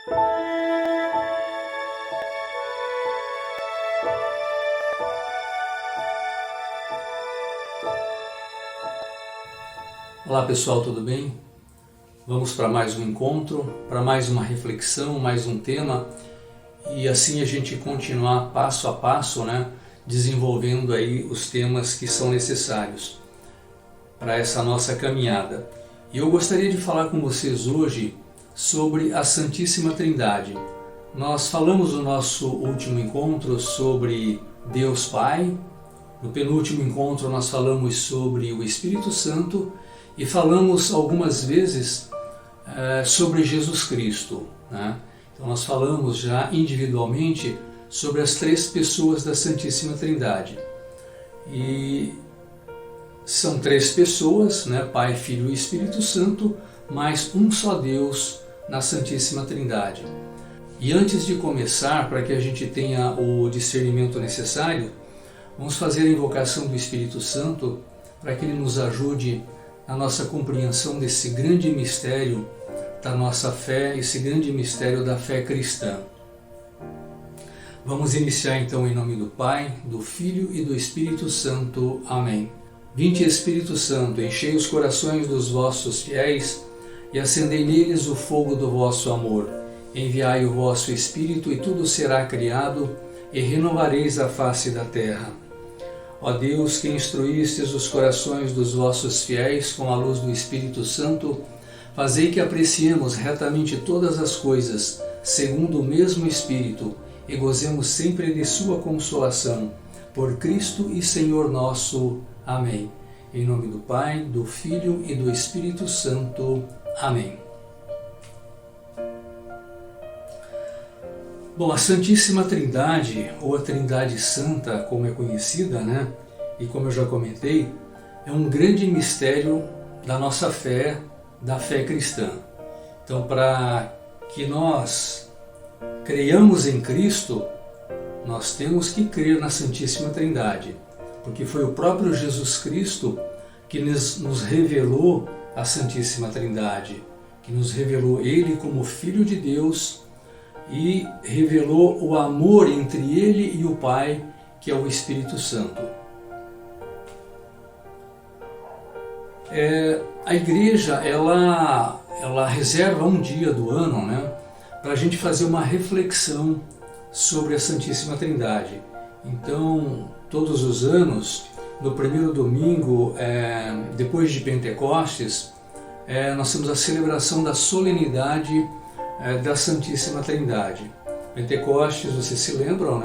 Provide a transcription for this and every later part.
Olá pessoal, tudo bem? Vamos para mais um encontro, para mais uma reflexão, mais um tema e assim a gente continuar passo a passo, desenvolvendo aí os temas que são necessários para essa nossa caminhada. E eu gostaria de falar com vocês hoje sobre a Santíssima Trindade. Nós falamos no nosso último encontro sobre Deus Pai, no penúltimo encontro nós falamos sobre o Espírito Santo e falamos algumas vezes sobre Jesus Cristo, Então nós falamos já individualmente sobre as três pessoas da Santíssima Trindade. E são três pessoas, Pai, Filho e Espírito Santo, mas um só Deus na Santíssima Trindade. E antes de começar, para que a gente tenha o discernimento necessário, vamos fazer a invocação do Espírito Santo para que ele nos ajude na nossa compreensão desse grande mistério da nossa fé, esse grande mistério da fé cristã. Vamos iniciar então em nome do Pai, do Filho e do Espírito Santo. Amém. Vinde, Espírito Santo, enchei os corações dos vossos fiéis e acendei neles o fogo do vosso amor. Enviai o vosso Espírito e tudo será criado e renovareis a face da terra. Ó Deus, que instruístes os corações dos vossos fiéis com a luz do Espírito Santo, fazei que apreciemos retamente todas as coisas, segundo o mesmo Espírito, e gozemos sempre de sua consolação. Por Cristo e Senhor nosso. Amém. Em nome do Pai, do Filho e do Espírito Santo. Amém. Bom, a Santíssima Trindade, ou a Trindade Santa, como é conhecida, E como eu já comentei, é um grande mistério da nossa fé, da fé cristã. Então, para que nós creiamos em Cristo, nós temos que crer na Santíssima Trindade, porque foi o próprio Jesus Cristo que nos revelou a Santíssima Trindade, que nos revelou Ele como Filho de Deus, e revelou o amor entre Ele e o Pai, que é o Espírito Santo. A Igreja, ela reserva um dia do ano, para a gente fazer uma reflexão sobre a Santíssima Trindade. Então, todos os anos, no primeiro domingo, depois de Pentecostes, nós temos a celebração da solenidade da Santíssima Trindade. Pentecostes, vocês se lembram,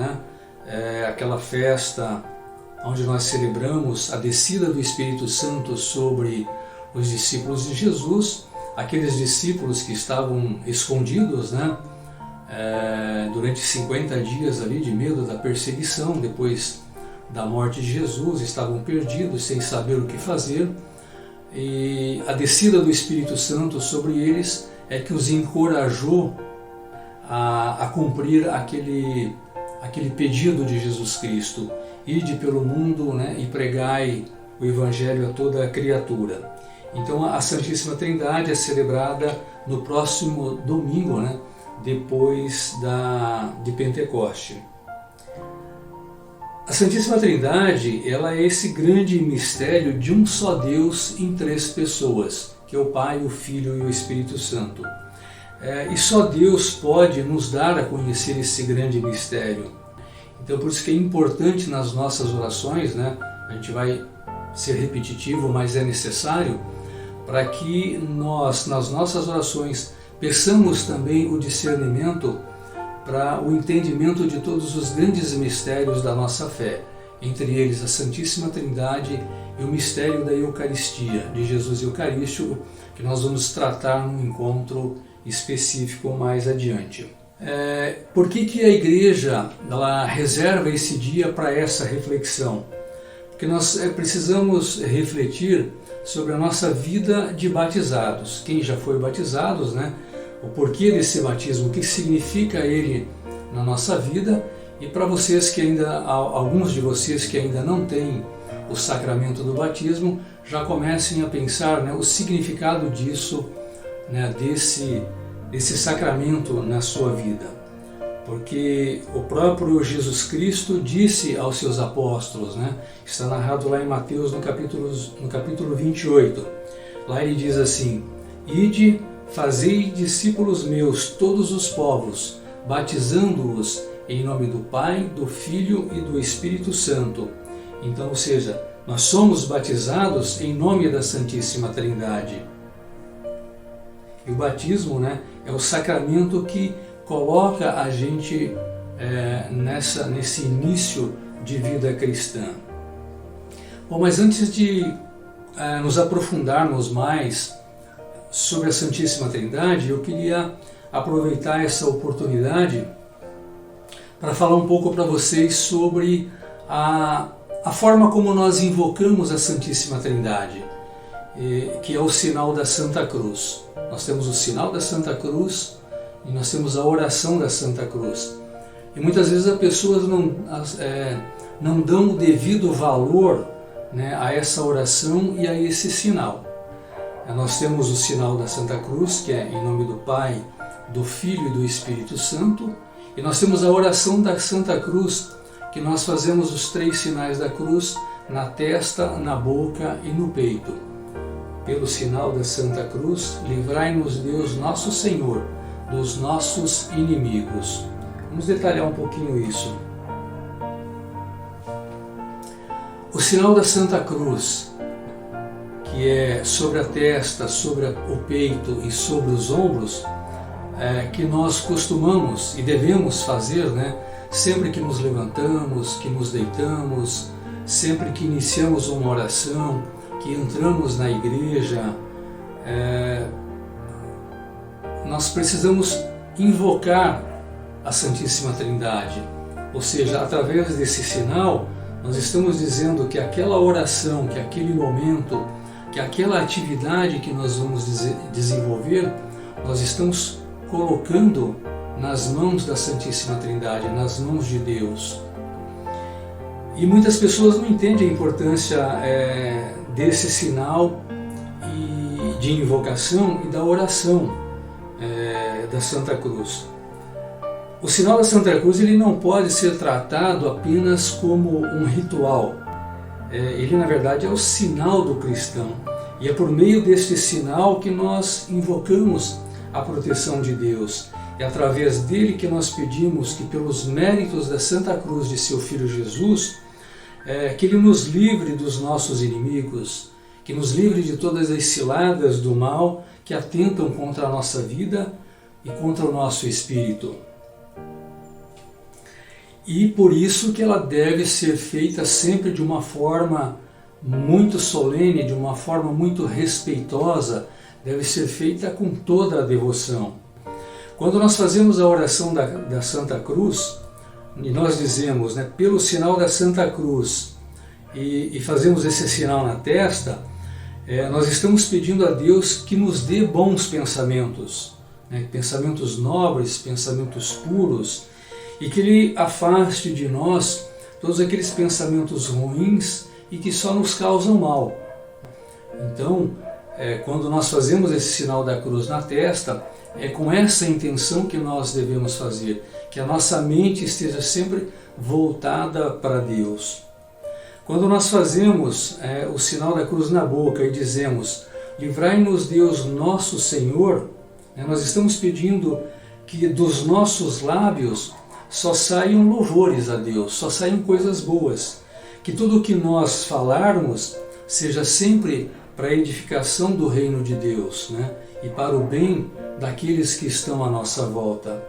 aquela festa onde nós celebramos a descida do Espírito Santo sobre os discípulos de Jesus, aqueles discípulos que estavam escondidos, durante 50 dias ali de medo da perseguição, depois da morte de Jesus, estavam perdidos, sem saber o que fazer, e a descida do Espírito Santo sobre eles é que os encorajou a cumprir aquele pedido de Jesus Cristo: ide pelo mundo, e pregai o Evangelho a toda a criatura. Então a Santíssima Trindade é celebrada no próximo domingo, depois de Pentecoste. A Santíssima Trindade, ela é esse grande mistério de um só Deus em três pessoas, que é o Pai, o Filho e o Espírito Santo. E só Deus pode nos dar a conhecer esse grande mistério. Então, por isso que é importante nas nossas orações, a gente vai ser repetitivo, mas é necessário, para que nós, nas nossas orações, peçamos também o discernimento para o entendimento de todos os grandes mistérios da nossa fé, entre eles a Santíssima Trindade e o mistério da Eucaristia, de Jesus Eucarístico, que nós vamos tratar num encontro específico mais adiante. Por que a Igreja ela reserva esse dia para essa reflexão? Porque nós precisamos refletir sobre a nossa vida de batizados. Quem já foi batizados, o porquê desse batismo, o que significa ele na nossa vida, e para vocês que ainda, alguns de vocês que ainda não têm o sacramento do batismo, já comecem a pensar o significado disso, esse sacramento na sua vida, porque o próprio Jesus Cristo disse aos seus apóstolos, né? Está narrado lá em Mateus no capítulo 28, lá ele diz assim: Ide, fazei discípulos meus todos os povos, batizando-os em nome do Pai, do Filho e do Espírito Santo. Então, ou seja, nós somos batizados em nome da Santíssima Trindade. E o batismo, né, é o sacramento que coloca a gente nesse início de vida cristã. Bom, mas antes de nos aprofundarmos mais sobre a Santíssima Trindade, eu queria aproveitar essa oportunidade para falar um pouco para vocês sobre a forma como nós invocamos a Santíssima Trindade, que é o sinal da Santa Cruz. Nós temos o sinal da Santa Cruz e nós temos a oração da Santa Cruz. E muitas vezes as pessoas não dão o devido valor, né, a essa oração e a esse sinal. Nós temos o sinal da Santa Cruz, que é em nome do Pai, do Filho e do Espírito Santo, e nós temos a oração da Santa Cruz, que nós fazemos os 3 sinais da cruz na testa, na boca e no peito. Pelo sinal da Santa Cruz, livrai-nos Deus nosso Senhor dos nossos inimigos. Vamos detalhar um pouquinho isso. O sinal da Santa Cruz, que é sobre a testa, sobre o peito e sobre os ombros, que nós costumamos e devemos fazer, né, sempre que nos levantamos, que nos deitamos, sempre que iniciamos uma oração, que entramos na igreja, nós precisamos invocar a Santíssima Trindade. Ou seja, através desse sinal, nós estamos dizendo que aquela oração, que aquele momento, que aquela atividade que nós vamos desenvolver, nós estamos colocando nas mãos da Santíssima Trindade, nas mãos de Deus. E muitas pessoas não entendem a importância desse sinal de invocação e da oração da Santa Cruz. O sinal da Santa Cruz ele não pode ser tratado apenas como um ritual. Ele, na verdade, é o sinal do cristão. E é por meio deste sinal que nós invocamos a proteção de Deus. É através dele que nós pedimos que, pelos méritos da Santa Cruz de seu Filho Jesus, que ele nos livre dos nossos inimigos, que nos livre de todas as ciladas do mal que atentam contra a nossa vida e contra o nosso espírito. E por isso que ela deve ser feita sempre de uma forma muito solene, de uma forma muito respeitosa, deve ser feita com toda a devoção. Quando nós fazemos a oração da Santa Cruz, e nós dizemos, né, pelo sinal da Santa Cruz, e fazemos esse sinal na testa, nós estamos pedindo a Deus que nos dê bons pensamentos, né, pensamentos nobres, pensamentos puros, e que Ele afaste de nós todos aqueles pensamentos ruins e que só nos causam mal. Então, quando nós fazemos esse sinal da cruz na testa, é com essa intenção que nós devemos fazer, que a nossa mente esteja sempre voltada para Deus. Quando nós fazemos o sinal da cruz na boca e dizemos, livrai-nos Deus nosso Senhor, nós estamos pedindo que dos nossos lábios só saiam louvores a Deus, só saiam coisas boas, que tudo o que nós falarmos seja sempre para a edificação do reino de Deus, né? E para o bem daqueles que estão à nossa volta.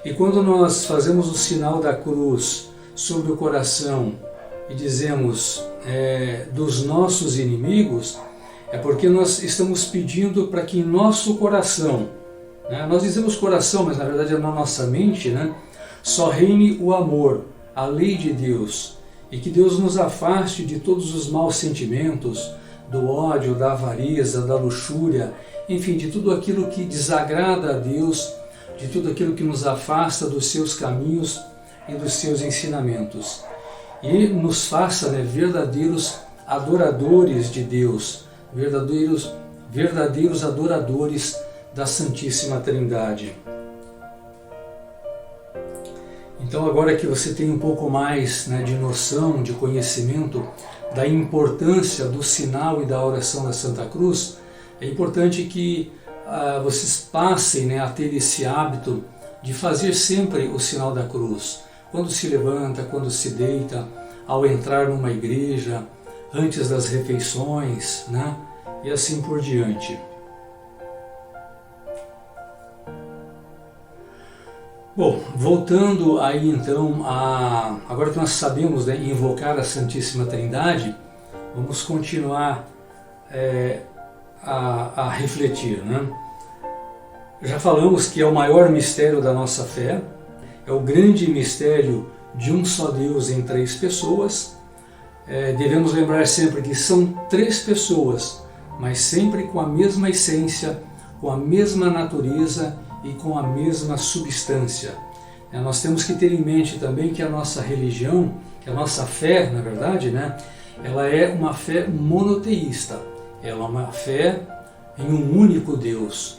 E quando nós fazemos o sinal da cruz sobre o coração e dizemos dos nossos inimigos, é porque nós estamos pedindo para que em nosso coração, né? Nós dizemos coração, mas na verdade é na nossa mente, né? Só reine o amor, a lei de Deus, e que Deus nos afaste de todos os maus sentimentos, do ódio, da avareza, da luxúria, enfim, de tudo aquilo que desagrada a Deus, de tudo aquilo que nos afasta dos seus caminhos e dos seus ensinamentos. E nos faça, né, verdadeiros adoradores de Deus, verdadeiros adoradores da Santíssima Trindade. Então, agora que você tem um pouco mais, né, de noção, de conhecimento da importância do sinal e da oração da Santa Cruz, é importante que vocês passem, né, a ter esse hábito de fazer sempre o sinal da cruz. Quando se levanta, quando se deita, ao entrar numa igreja, antes das refeições, né, e assim por diante. Bom, voltando aí então agora que nós sabemos, né, invocar a Santíssima Trindade, vamos continuar a refletir, né? Já falamos que é o maior mistério da nossa fé, é o grande mistério de um só Deus em três pessoas. Devemos lembrar sempre que são três pessoas, mas sempre com a mesma essência, com a mesma natureza e com a mesma substância. Nós temos que ter em mente também que a nossa religião, que a nossa fé, na verdade, né, ela é uma fé monoteísta. Ela é uma fé em um único Deus.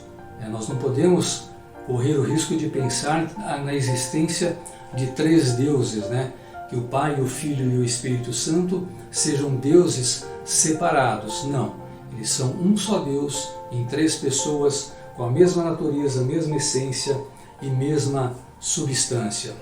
Nós não podemos correr o risco de pensar na existência de três deuses, né? Que o Pai, o Filho e o Espírito Santo sejam deuses separados. Não, eles são um só Deus em três pessoas, com a mesma natureza, mesma essência e mesma substância.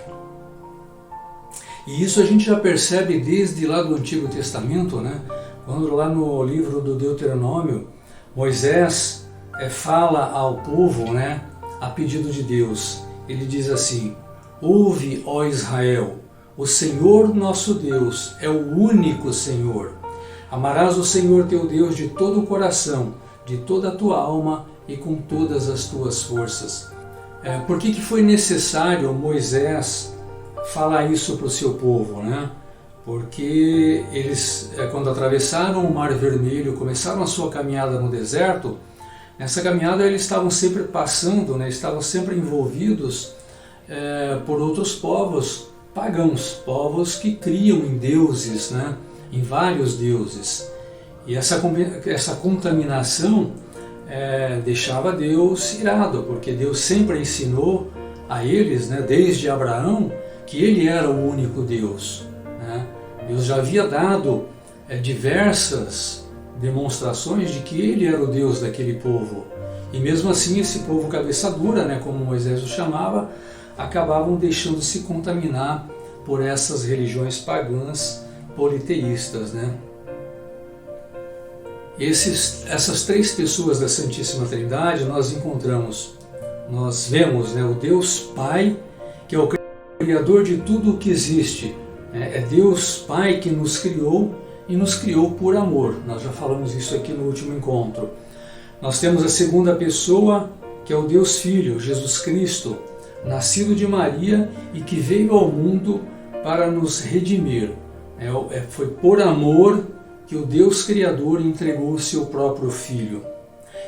E isso a gente já percebe desde lá do Antigo Testamento, né? Quando lá no livro do Deuteronômio, Moisés fala ao povo, né, a pedido de Deus. Ele diz assim: ouve, ó Israel, o Senhor nosso Deus é o único Senhor. Amarás o Senhor teu Deus de todo o coração, de toda a tua alma e com todas as tuas forças. Por que foi necessário Moisés falar isso para o seu povo, né? Porque eles, quando atravessaram o Mar Vermelho, começaram a sua caminhada no deserto. Nessa caminhada eles estavam sempre passando, né? Estavam sempre envolvidos por outros povos pagãos, povos que criam em deuses, né? Em vários deuses. E essa contaminação deixava Deus irado, porque Deus sempre ensinou a eles, né, desde Abraão, que ele era o único Deus, né? Deus já havia dado diversas demonstrações de que ele era o Deus daquele povo. E mesmo assim esse povo cabeça dura, né, como Moisés o chamava, acabavam deixando se contaminar por essas religiões pagãs politeístas, né? Essas três pessoas da Santíssima Trindade nós vemos, né, o Deus Pai, que é o Criador de tudo o que existe. É Deus Pai que nos criou e nos criou por amor. Nós já falamos isso aqui no último encontro. Nós temos a segunda pessoa, que é o Deus Filho, Jesus Cristo, nascido de Maria e que veio ao mundo para nos redimir. Foi por amor que o Deus Criador entregou o seu próprio Filho.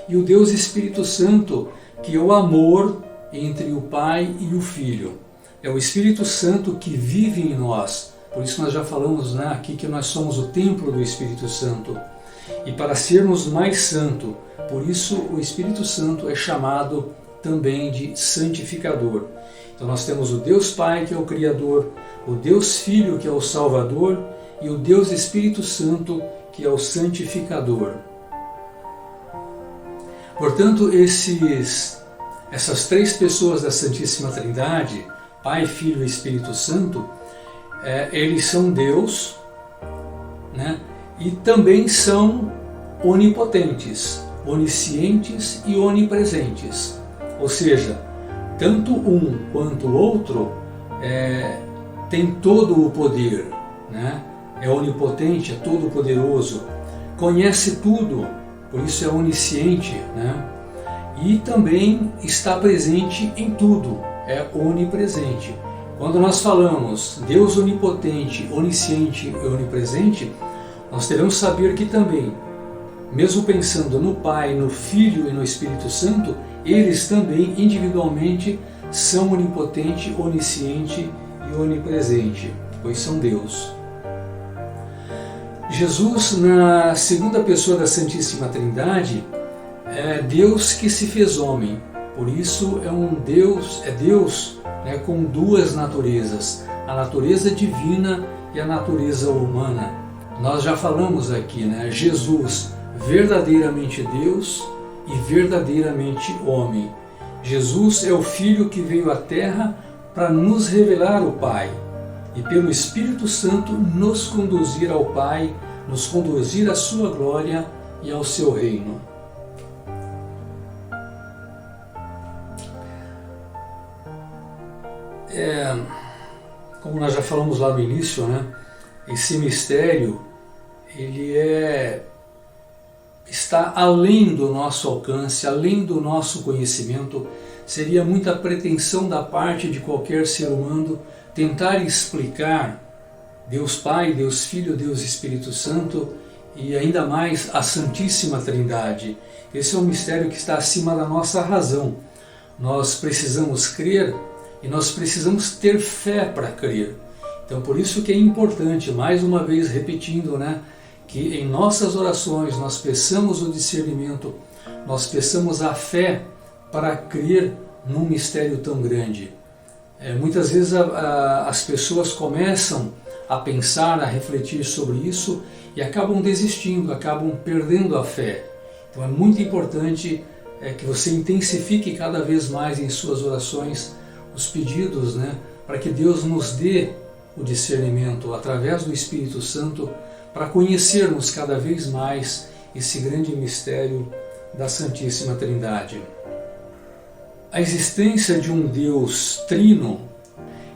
E o Deus Espírito Santo, que é o amor entre o Pai e o Filho. É o Espírito Santo que vive em nós. Por isso nós já falamos, né, aqui que nós somos o templo do Espírito Santo. E para sermos mais santo, por isso o Espírito Santo é chamado também de santificador. Então nós temos o Deus Pai, que é o Criador, o Deus Filho, que é o Salvador, e o Deus Espírito Santo, que é o santificador. Portanto, essas três pessoas da Santíssima Trindade, Pai, Filho e Espírito Santo, eles são Deus, né? E também são onipotentes, oniscientes e onipresentes. Ou seja, tanto um quanto o outro tem todo o poder, né? É onipotente, é todo poderoso, conhece tudo, por isso é onisciente, né? E também está presente em tudo, é onipresente. Quando nós falamos Deus onipotente, onisciente e onipresente, nós devemos saber que também, mesmo pensando no Pai, no Filho e no Espírito Santo, eles também individualmente são onipotente, onisciente e onipresente, pois são Deus. Jesus, na segunda pessoa da Santíssima Trindade, é Deus que se fez homem. Por isso é Deus, né, com duas naturezas, a natureza divina e a natureza humana. Nós já falamos aqui, né, Jesus verdadeiramente Deus e verdadeiramente homem. Jesus é o Filho que veio à Terra para nos revelar o Pai e pelo Espírito Santo nos conduzir ao Pai, nos conduzir à sua glória e ao seu reino. Como nós já falamos lá no início, né, esse mistério ele está além do nosso alcance, além do nosso conhecimento. Seria muita pretensão da parte de qualquer ser humano tentar explicar Deus Pai, Deus Filho, Deus Espírito Santo e ainda mais a Santíssima Trindade. Esse é um mistério que está acima da nossa razão. Nós precisamos crer e nós precisamos ter fé para crer. Então por isso que é importante, mais uma vez repetindo, né, que em nossas orações nós peçamos o discernimento, nós peçamos a fé para crer num mistério tão grande. Muitas vezes as pessoas começam a pensar, a refletir sobre isso e acabam desistindo, acabam perdendo a fé. Então é muito importante que você intensifique cada vez mais em suas orações os pedidos, né, para que Deus nos dê o discernimento através do Espírito Santo para conhecermos cada vez mais esse grande mistério da Santíssima Trindade. A existência de um Deus trino,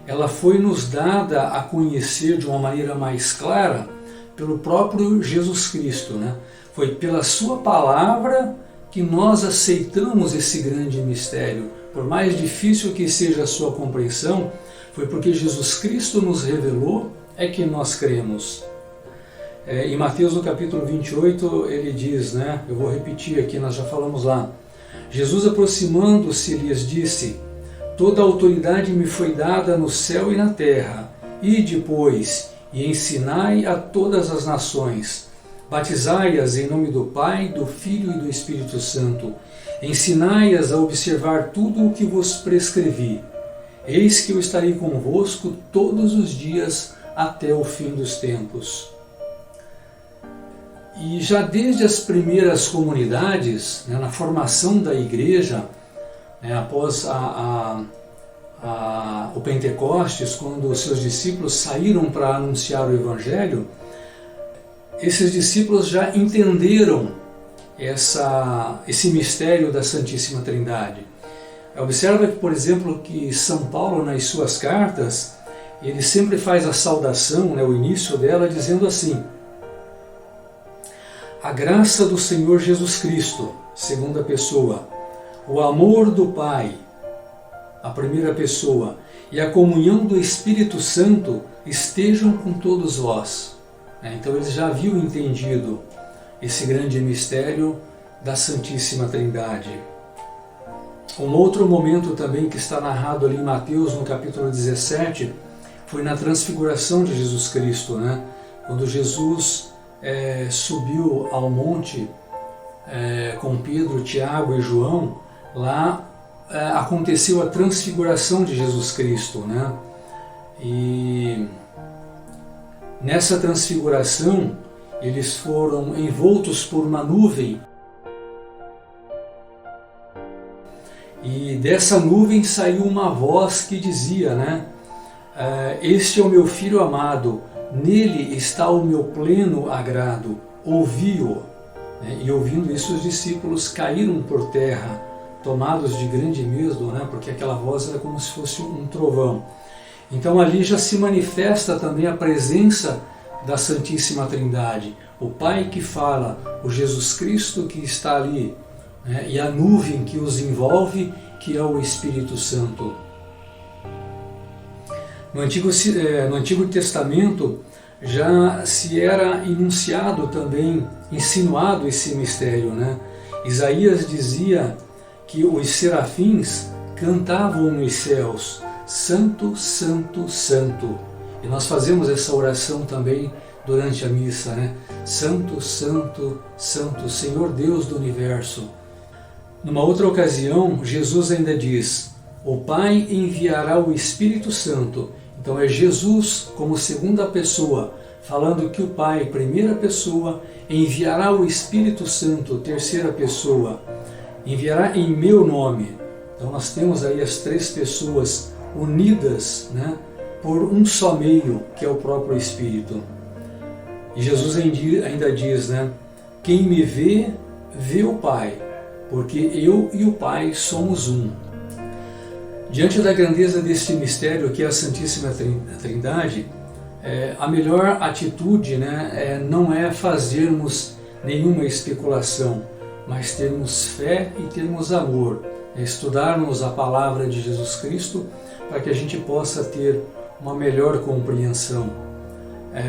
ela foi nos dada a conhecer de uma maneira mais clara pelo próprio Jesus Cristo, né? Foi pela sua palavra que nós aceitamos esse grande mistério. Por mais difícil que seja a sua compreensão, foi porque Jesus Cristo nos revelou é que nós cremos. Em Mateus no capítulo 28 ele diz, né? Eu vou repetir aqui, nós já falamos lá. Jesus aproximando-se lhes disse: toda a autoridade me foi dada no céu e na terra. Ide, pois, e ensinai a todas as nações. Batizai-as em nome do Pai, do Filho e do Espírito Santo. Ensinai-as a observar tudo o que vos prescrevi. Eis que eu estarei convosco todos os dias até o fim dos tempos. E já desde as primeiras comunidades, né, na formação da igreja, né, após o Pentecostes, quando os seus discípulos saíram para anunciar o Evangelho, esses discípulos já entenderam esse mistério da Santíssima Trindade. Observa que, por exemplo, que São Paulo, nas suas cartas, ele sempre faz a saudação, né, o início dela, dizendo assim: a graça do Senhor Jesus Cristo, segunda pessoa, o amor do Pai, a primeira pessoa, e a comunhão do Espírito Santo estejam com todos vós. Então eles já haviam entendido esse grande mistério da Santíssima Trindade. Um outro momento também que está narrado ali em Mateus, no capítulo 17, foi na transfiguração de Jesus Cristo, né? Quando Jesus subiu ao monte com Pedro, Tiago e João, lá aconteceu a transfiguração de Jesus Cristo, né? E nessa transfiguração eles foram envoltos por uma nuvem, e dessa nuvem saiu uma voz que dizia, né? Este é o meu Filho amado, nele está o meu pleno agrado, ouvi-o. E ouvindo isso, os discípulos caíram por terra, tomados de grande medo, né? Porque aquela voz era como se fosse um trovão. Então ali já se manifesta também a presença da Santíssima Trindade, o Pai que fala, o Jesus Cristo que está ali, né? E a nuvem que os envolve, que é o Espírito Santo. No Antigo Testamento já se era enunciado também, insinuado esse mistério, né? Isaías dizia que os serafins cantavam nos céus: Santo, Santo, Santo. E nós fazemos essa oração também durante a missa, né? Santo, Santo, Santo, Senhor Deus do Universo. Numa outra ocasião, Jesus ainda diz: o Pai enviará o Espírito Santo. Então é Jesus como segunda pessoa, falando que o Pai, primeira pessoa, enviará o Espírito Santo, terceira pessoa, enviará em meu nome. Então nós temos aí as três pessoas unidas, né, por um só meio, que é o próprio Espírito. E Jesus ainda diz, né, quem me vê, vê o Pai, porque eu e o Pai somos um. Diante da grandeza deste mistério que é a Santíssima Trindade, a melhor atitude, né, não é fazermos nenhuma especulação, mas termos fé e termos amor, estudarmos a palavra de Jesus Cristo para que a gente possa ter uma melhor compreensão.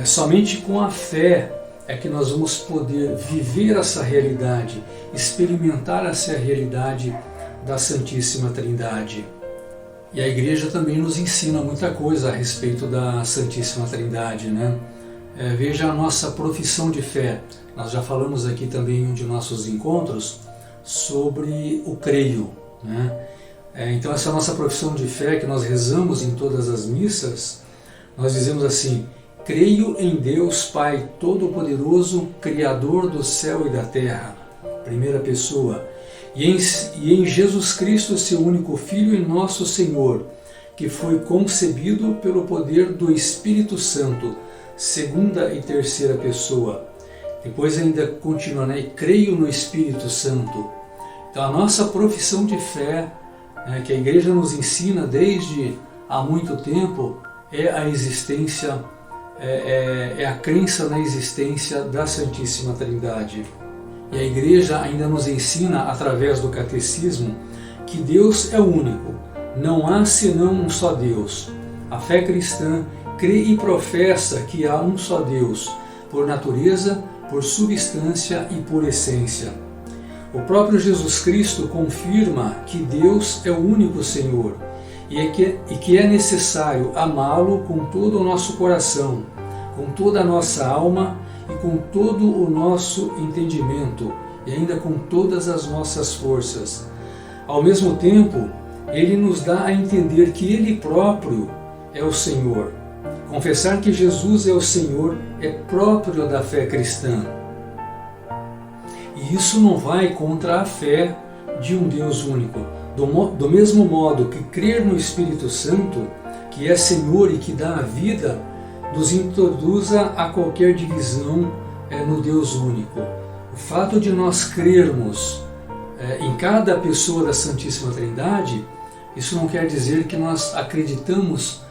Somente com a fé é que nós vamos poder viver essa realidade, experimentar essa realidade da Santíssima Trindade. E a Igreja também nos ensina muita coisa a respeito da Santíssima Trindade, né? Veja a nossa profissão de fé. Nós já falamos aqui também em um de nossos encontros sobre o creio, né? Então essa nossa profissão de fé que nós rezamos em todas as missas, nós dizemos assim: creio em Deus Pai Todo-Poderoso, Criador do céu e da terra, primeira pessoa, e em Jesus Cristo, seu único Filho e nosso Senhor, que foi concebido pelo poder do Espírito Santo, segunda e terceira pessoa. Depois ainda continua, né? E creio no Espírito Santo. Então a nossa profissão de fé, que a Igreja nos ensina desde há muito tempo, é a existência, é a crença na existência da Santíssima Trindade. E a Igreja ainda nos ensina, através do Catecismo, que Deus é único, não há senão um só Deus. A fé cristã crê e professa que há um só Deus, por natureza, por substância e por essência. O próprio Jesus Cristo confirma que Deus é o único Senhor e que é necessário amá-lo com todo o nosso coração, com toda a nossa alma e com todo o nosso entendimento e ainda com todas as nossas forças. Ao mesmo tempo, ele nos dá a entender que ele próprio é o Senhor. Confessar que Jesus é o Senhor é próprio da fé cristã. E isso não vai contra a fé de um Deus único. Do mesmo modo que crer no Espírito Santo, que é Senhor e que dá a vida, nos introduza a qualquer divisão no Deus único. O fato de nós crermos em cada pessoa da Santíssima Trindade, isso não quer dizer que nós acreditamos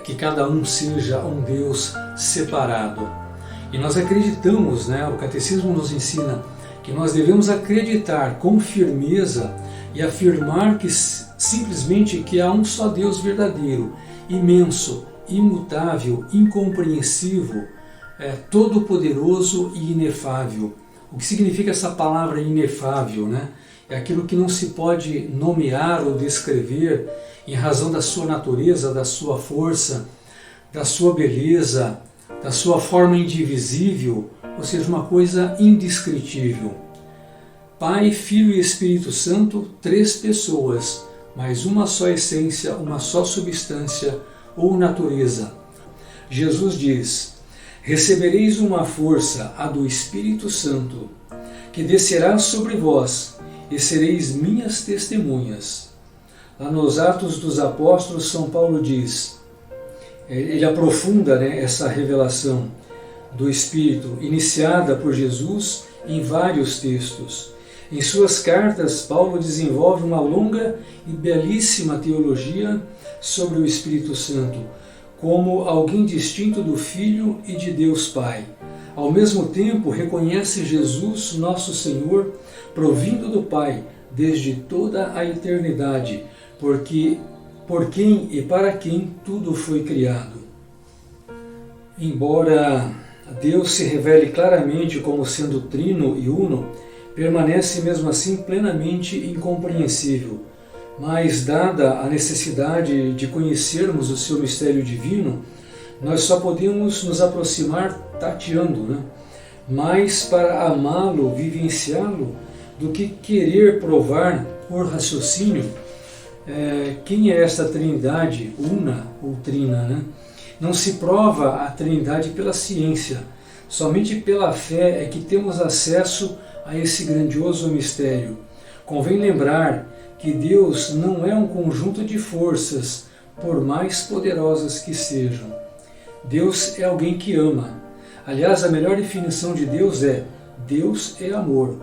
que cada um seja um Deus separado. E nós acreditamos, né, o Catecismo nos ensina que nós devemos acreditar com firmeza e afirmar que simplesmente que há um só Deus verdadeiro, imenso, imutável, incompreensível, todo-poderoso e inefável. O que significa essa palavra inefável, né? É aquilo que não se pode nomear ou descrever em razão da sua natureza, da sua força, da sua beleza, da sua forma indivisível, ou seja, uma coisa indescritível. Pai, Filho e Espírito Santo, três pessoas, mas uma só essência, uma só substância ou natureza. Jesus diz: recebereis uma força, a do Espírito Santo, que descerá sobre vós, e sereis minhas testemunhas. Lá nos Atos dos Apóstolos, São Paulo diz, ele aprofunda, né, essa revelação do Espírito, iniciada por Jesus em vários textos. Em suas cartas, Paulo desenvolve uma longa e belíssima teologia sobre o Espírito Santo, como alguém distinto do Filho e de Deus Pai. Ao mesmo tempo, reconhece Jesus, nosso Senhor, provindo do Pai, desde toda a eternidade, porque por quem e para quem tudo foi criado. Embora Deus se revele claramente como sendo trino e uno, permanece mesmo assim plenamente incompreensível. Mas, dada a necessidade de conhecermos o seu mistério divino, nós só podemos nos aproximar tateando, né? Mas para amá-lo, vivenciá-lo, do que querer provar por raciocínio quem é esta Trindade, una ou trina, né? Não se prova a Trindade pela ciência, somente pela fé é que temos acesso a esse grandioso mistério. Convém lembrar que Deus não é um conjunto de forças, por mais poderosas que sejam. Deus é alguém que ama. Aliás, a melhor definição de Deus é: Deus é amor,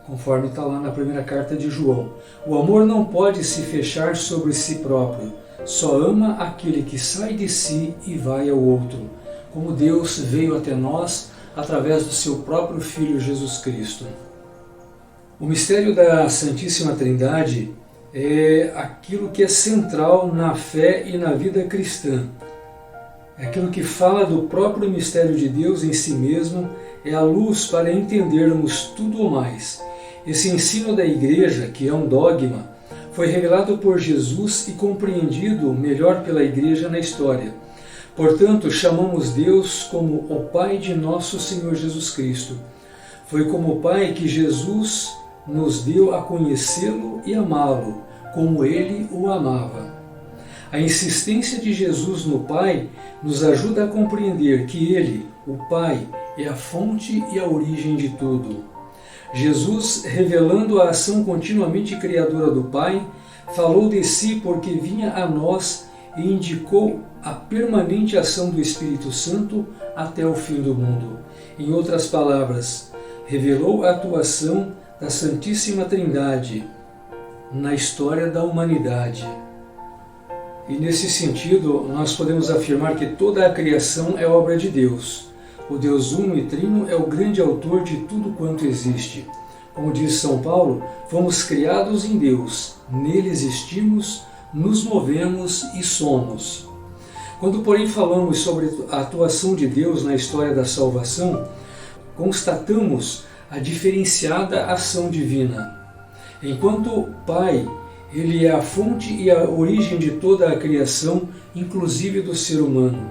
conforme está lá na primeira carta de João. O amor não pode se fechar sobre si próprio, só ama aquele que sai de si e vai ao outro, como Deus veio até nós através do seu próprio Filho Jesus Cristo. O mistério da Santíssima Trindade é aquilo que é central na fé e na vida cristã. É aquilo que fala do próprio mistério de Deus em si mesmo, é a luz para entendermos tudo o mais. Esse ensino da Igreja, que é um dogma, foi revelado por Jesus e compreendido melhor pela Igreja na história. Portanto, chamamos Deus como o Pai de nosso Senhor Jesus Cristo. Foi como Pai que Jesus nos deu a conhecê-lo e amá-lo, como Ele o amava. A insistência de Jesus no Pai nos ajuda a compreender que Ele, o Pai, é a fonte e a origem de tudo. Jesus, revelando a ação continuamente criadora do Pai, falou de si porque vinha a nós e indicou a permanente ação do Espírito Santo até o fim do mundo. Em outras palavras, revelou a atuação da Santíssima Trindade na história da humanidade. E nesse sentido, nós podemos afirmar que toda a criação é obra de Deus. O Deus uno e trino é o grande autor de tudo quanto existe. Como diz São Paulo, fomos criados em Deus, nele existimos, nos movemos e somos. Quando, porém, falamos sobre a atuação de Deus na história da salvação, constatamos a diferenciada ação divina. Enquanto Pai, Ele é a fonte e a origem de toda a criação, inclusive do ser humano.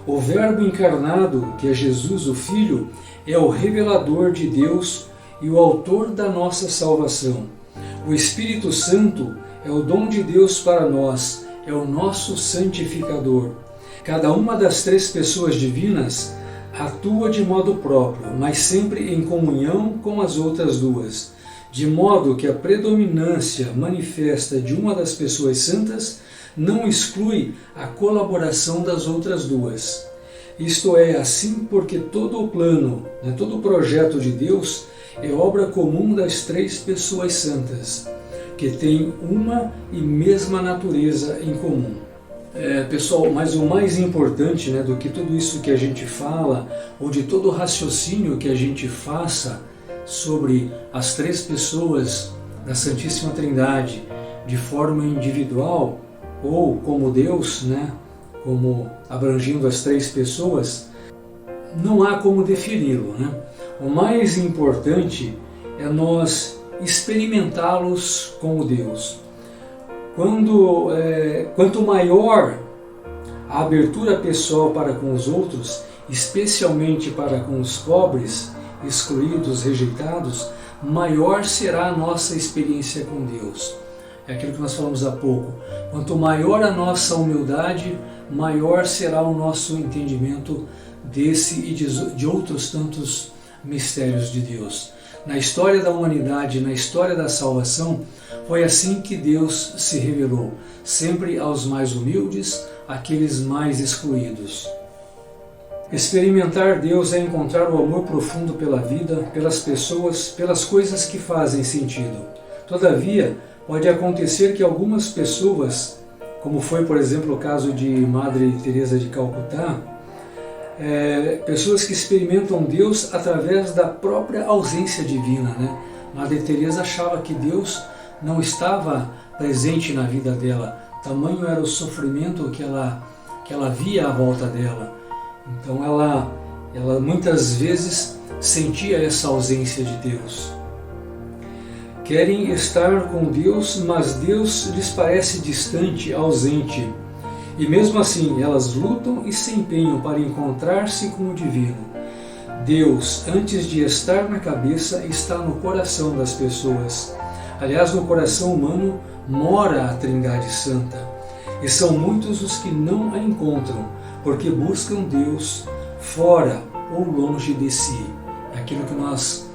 O Verbo encarnado, que é Jesus, o Filho, é o revelador de Deus e o autor da nossa salvação. O Espírito Santo é o dom de Deus para nós, é o nosso santificador. Cada uma das três pessoas divinas atua de modo próprio, mas sempre em comunhão com as outras duas, de modo que a predominância manifesta de uma das pessoas santas não exclui a colaboração das outras duas. Isto é assim porque todo o plano, todo o projeto de Deus é obra comum das três pessoas santas, que têm uma e mesma natureza em comum. Pessoal, mas o mais importante do que tudo isso que a gente fala, ou de todo o raciocínio que a gente faça sobre as três pessoas da Santíssima Trindade, de forma individual, ou como Deus, como abrangindo as três pessoas, não há como defini-lo. O mais importante é nós experimentá-los como Deus. Quanto maior a abertura pessoal para com os outros, especialmente para com os pobres, excluídos, rejeitados, maior será a nossa experiência com Deus. É aquilo que nós falamos há pouco. Quanto maior a nossa humildade, maior será o nosso entendimento desse e de outros tantos mistérios de Deus. Na história da humanidade, na história da salvação, foi assim que Deus se revelou, sempre aos mais humildes, àqueles mais excluídos. Experimentar Deus é encontrar o amor profundo pela vida, pelas pessoas, pelas coisas que fazem sentido. Todavia, pode acontecer que algumas pessoas, como foi, por exemplo, o caso de Madre Teresa de Calcutá, pessoas que experimentam Deus através da própria ausência divina. Madre Teresa achava que Deus não estava presente na vida dela, tamanho era o sofrimento que ela via à volta dela. Então ela muitas vezes sentia essa ausência de Deus. Querem estar com Deus, mas Deus lhes parece distante, ausente. E mesmo assim, elas lutam e se empenham para encontrar-se com o divino. Deus, antes de estar na cabeça, está no coração das pessoas. Aliás, no coração humano mora a Trindade Santa. E são muitos os que não a encontram, porque buscam Deus fora ou longe de si. É aquilo que nós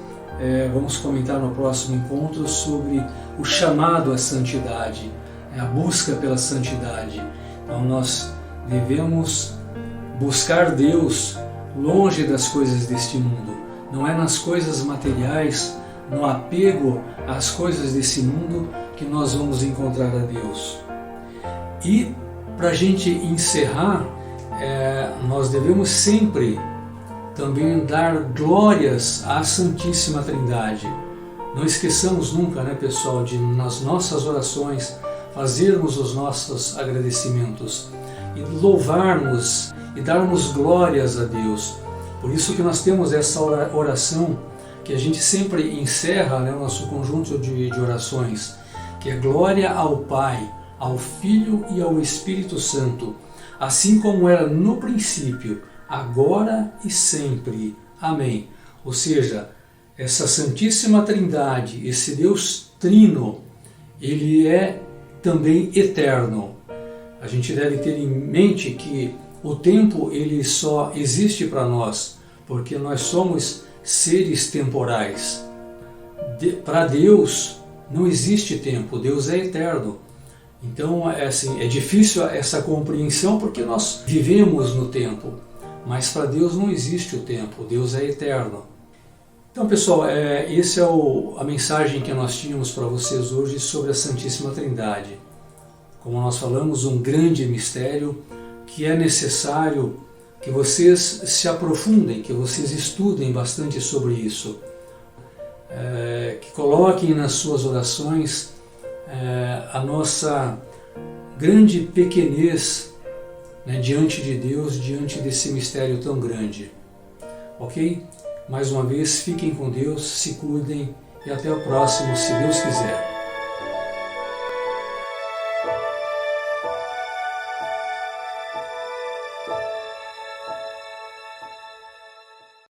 vamos comentar no próximo encontro sobre o chamado à santidade, a busca pela santidade. Então nós devemos buscar Deus longe das coisas deste mundo. Não é nas coisas materiais, no apego às coisas desse mundo que nós vamos encontrar a Deus. E para a gente encerrar, nós devemos sempre também dar glórias à Santíssima Trindade. Não esqueçamos nunca, pessoal, de nas nossas orações fazermos os nossos agradecimentos e louvarmos e darmos glórias a Deus. Por isso que nós temos essa oração que a gente sempre encerra, o nosso conjunto de orações, que é glória ao Pai, ao Filho e ao Espírito Santo, assim como era no princípio, agora e sempre. Amém. Ou seja, essa Santíssima Trindade, esse Deus Trino, ele é também eterno. A gente deve ter em mente que o tempo ele só existe para nós porque nós somos seres temporais. Para Deus não existe tempo, Deus é eterno. Então é difícil essa compreensão porque nós vivemos no tempo, mas para Deus não existe o tempo, Deus é eterno. Então, pessoal, essa é a mensagem que nós tínhamos para vocês hoje sobre a Santíssima Trindade. Como nós falamos, um grande mistério que é necessário que vocês se aprofundem, que vocês estudem bastante sobre isso, que coloquem nas suas orações a nossa grande pequenez diante de Deus, diante desse mistério tão grande. Ok? Mais uma vez, fiquem com Deus, se cuidem e até o próximo, se Deus quiser.